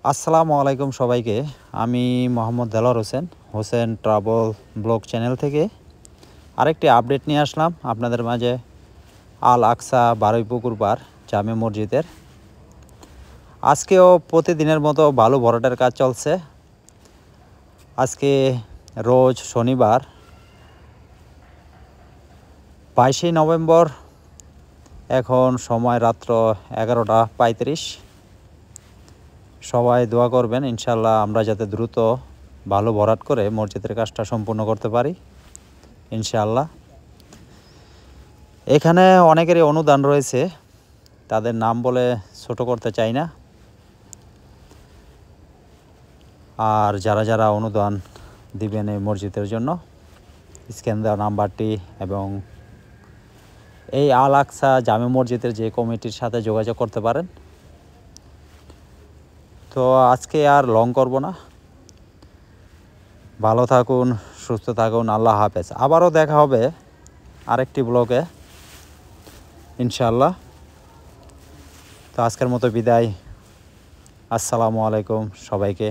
আসসালামু আলাইকুম সবাইকে। আমি Mohammad Delwar Hossain, Hossain travel blog channel থেকে আরেকটি আপডেট নিয়ে আসলাম আপনাদের মাঝে। আল আকসা বারুইপুকুর পাড় জামে মসজিদের আজকেও প্রতিদিনের মতো বালু ভরাটের কাজ চলছে। আজকে রোজ শনিবার 22 নভেম্বর, এখন সময় রাত্র 11:35। সবাই দোয়া করবেন ইনশাল্লাহ আমরা যাতে দ্রুত বালু ভরাট করে মসজিদের কাজটা সম্পূর্ণ করতে পারি ইনশাআল্লাহ। এখানে অনেকেরই অনুদান রয়েছে, তাদের নাম বলে ছোট করতে চাই না। আর যারা যারা অনুদান দিবেন এই মসজিদের জন্য স্ক্যান দেওয়া নাম্বারটি এবং এই আল আকসা জামে মসজিদের যে কমিটির সাথে যোগাযোগ করতে পারেন। তো আজকে আর লং করব না, ভালো থাকুন, সুস্থ থাকুন, আল্লাহ হাফেজ। আবারও দেখা হবে আরেকটি ব্লগে ইনশাআল্লাহ। তো আজকের মতো বিদায়। আসসালামু আলাইকুম সবাইকে।